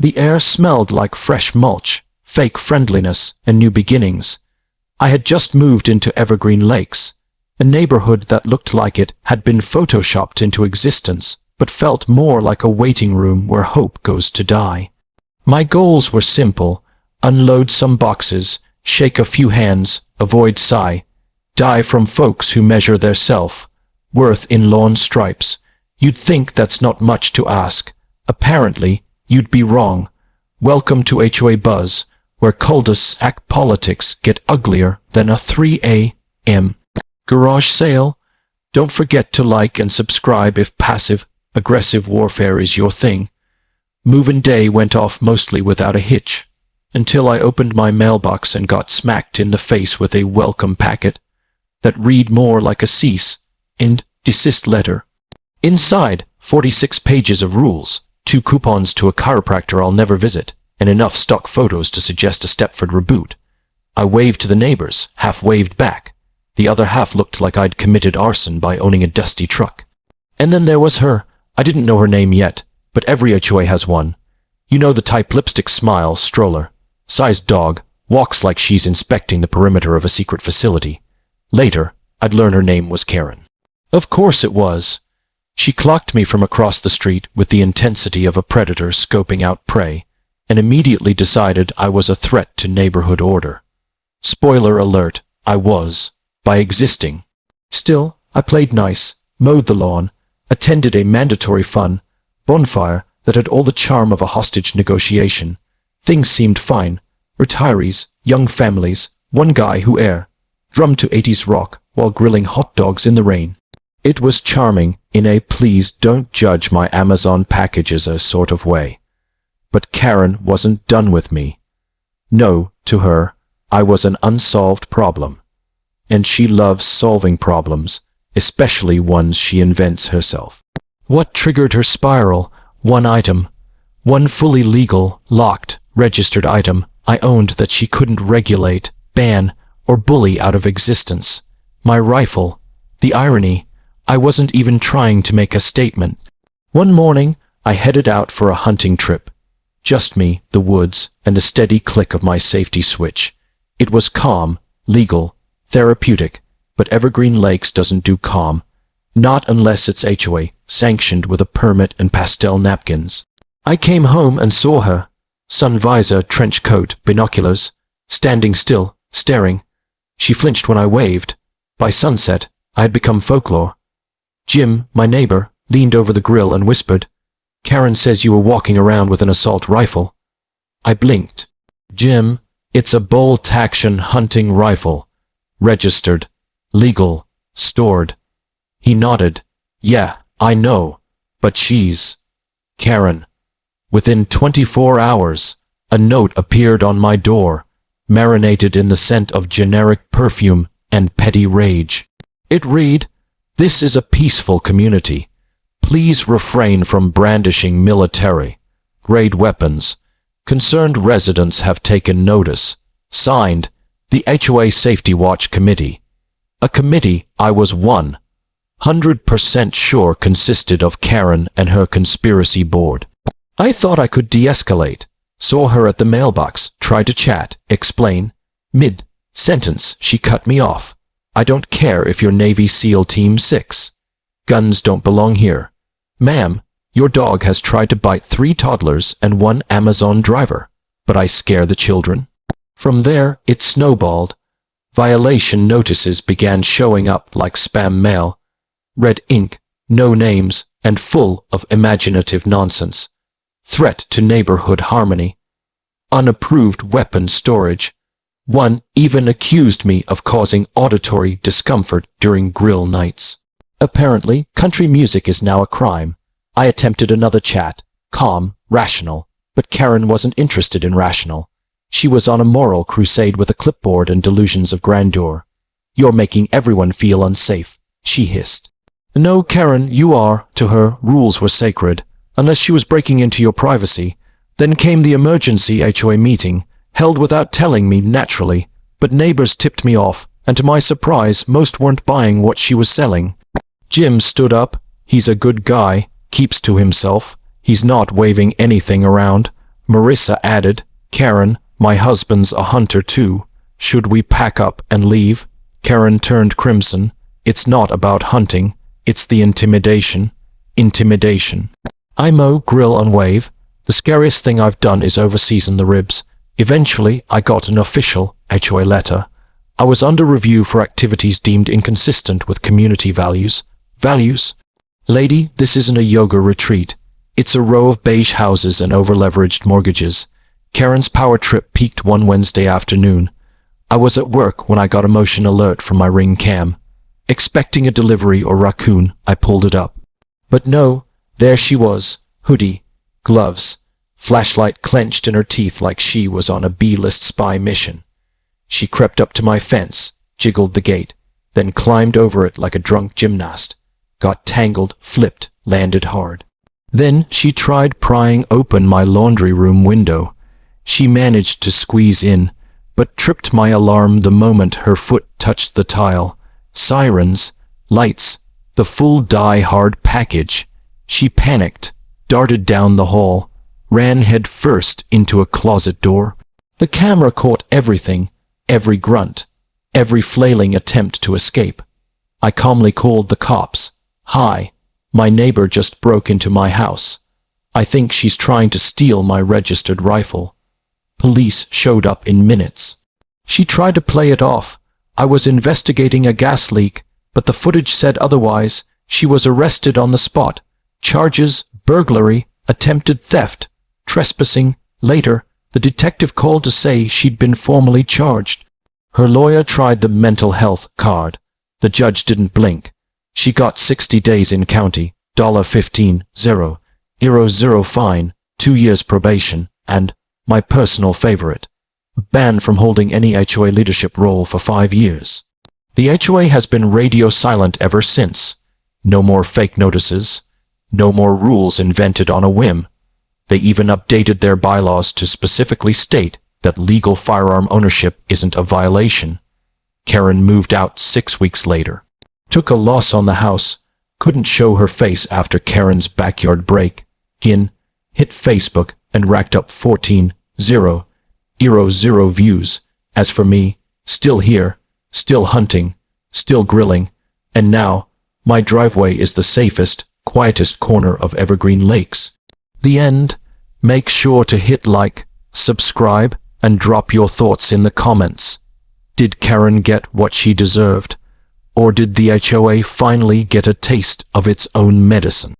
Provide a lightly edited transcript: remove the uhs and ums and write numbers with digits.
The air smelled like fresh mulch, fake friendliness, and new beginnings. I had just moved into Evergreen Lakes. A neighborhood that looked like it had been photoshopped into existence, but felt more like a waiting room where hope goes to die. My goals were simple: unload some boxes, shake a few hands, avoid sigh, die from folks who measure their self-worth in lawn stripes. You'd think that's not much to ask. Apparently, you'd be wrong. Welcome to HOA Buzz, where cul-de-sac politics get uglier than a 3 a.m. garage sale. Don't forget to like and subscribe if passive-aggressive warfare is your thing. Move-in day went off mostly without a hitch, until I opened my mailbox and got smacked in the face with a welcome packet that read more like a cease and desist letter. Inside, 46 pages of rules, 2 coupons to a chiropractor I'll never visit, and enough stock photos to suggest a Stepford reboot. I waved to the neighbors, half waved back. The other half looked like I'd committed arson by owning a dusty truck. And then there was her. I didn't know her name yet, but every HOA has one. You know the type: lipstick smile, stroller, sized dog, walks like she's inspecting the perimeter of a secret facility. Later, I'd learn her name was Karen. Of course it was. She clocked me from across the street with the intensity of a predator scoping out prey, and immediately decided I was a threat to neighborhood order. Spoiler alert, I was, by existing. Still, I played nice, mowed the lawn, attended a mandatory fun bonfire that had all the charm of a hostage negotiation. Things seemed fine. Retirees, young families, one guy who drummed to 80s rock while grilling hot dogs in the rain. It was charming in a please don't judge my Amazon packages sort of way. But Karen wasn't done with me. No, to her, I was an unsolved problem. And she loves solving problems, especially ones she invents herself. What triggered her spiral? One item. One fully legal, locked, registered item I owned that she couldn't regulate, ban, or bully out of existence. My rifle. The irony, I wasn't even trying to make a statement. One morning, I headed out for a hunting trip. Just me, the woods, and the steady click of my safety switch. It was calm, legal, therapeutic, but Evergreen Lakes doesn't do calm. Not unless it's HOA, sanctioned with a permit and pastel napkins. I came home and saw her. Sun visor, trench coat, binoculars, standing still, staring. She flinched when I waved. By sunset, I had become folklore. Jim, my neighbor, leaned over the grill and whispered, "Karen says you were walking around with an assault rifle." I blinked. "Jim, it's a bolt-action hunting rifle. Registered. Legal. Stored." He nodded. "Yeah, I know. But she's Karen." Within 24 hours, a note appeared on my door, marinated in the scent of generic perfume and petty rage. It read, "This is a peaceful community. Please refrain from brandishing military-grade weapons. Concerned residents have taken notice. Signed, the HOA Safety Watch Committee." A committee I was 100% sure consisted of Karen and her conspiracy board. I thought I could de-escalate. Saw her at the mailbox, tried to chat, explain. Mid-sentence, she cut me off. "I don't care if you're Navy SEAL Team 6. Guns don't belong here. Ma'am, your dog has tried to bite 3 toddlers and 1 Amazon driver, but I scare the children." From there, it snowballed. Violation notices began showing up like spam mail. Red ink, no names, and full of imaginative nonsense. Threat to neighborhood harmony. Unapproved weapon storage. One even accused me of causing auditory discomfort during grill nights. Apparently, country music is now a crime. I attempted another chat, calm, rational, but Karen wasn't interested in rational. She was on a moral crusade with a clipboard and delusions of grandeur. "You're making everyone feel unsafe," she hissed. "No, Karen, you are." To her, rules were sacred, unless she was breaking into your privacy. Then came the emergency HOA meeting, held without telling me naturally, but neighbors tipped me off, and to my surprise, most weren't buying what she was selling. Jim stood up. He's a good guy, keeps to himself. He's not waving anything around. Marissa added, Karen, my husband's a hunter too. Should we pack up and leave? Karen turned crimson. It's not about hunting. It's the intimidation. Intimidation. I mow, grill, and wave. The scariest thing I've done is overseason the ribs. Eventually, I got an official HOA letter. I was under review for activities deemed inconsistent with community values. Values? Lady, this isn't a yoga retreat. It's a row of beige houses and over-leveraged mortgages. Karen's power trip peaked one Wednesday afternoon. I was at work when I got a motion alert from my Ring cam. Expecting a delivery or raccoon, I pulled it up. But no, there she was, hoodie, gloves, flashlight clenched in her teeth like she was on a B-list spy mission. She crept up to my fence, jiggled the gate, then climbed over it like a drunk gymnast, got tangled, flipped, landed hard. Then she tried prying open my laundry room window. She managed to squeeze in, but tripped my alarm the moment her foot touched the tile. Sirens, lights, the full die-hard package. She panicked, darted down the hall, ran head first into a closet door. The camera caught everything, every grunt, every flailing attempt to escape. I calmly called the cops. Hi, my neighbor just broke into my house. I think she's trying to steal my registered rifle. Police showed up in minutes. She tried to play it off. I was investigating a gas leak, but the footage said otherwise. She was arrested on the spot. Charges, burglary, attempted theft, trespassing. Later, the detective called to say she'd been formally charged. Her lawyer tried the mental health card. The judge didn't blink. She got 60 days in county, $15,000 fine, 2 years probation, and, my personal favorite, ban from holding any HOA leadership role for 5 years. The HOA has been radio silent ever since. No more fake notices. No more rules invented on a whim. They even updated their bylaws to specifically state that legal firearm ownership isn't a violation. Karen moved out 6 weeks later. Took a loss on the house. Couldn't show her face after Karen's backyard break. Hit Facebook and racked up 14,000 views. As for me, still here, still hunting, still grilling, and now, my driveway is the safest, quietest corner of Evergreen Lakes. The end. Make sure to hit like, subscribe, and drop your thoughts in the comments. Did Karen get what she deserved? Or did the HOA finally get a taste of its own medicine?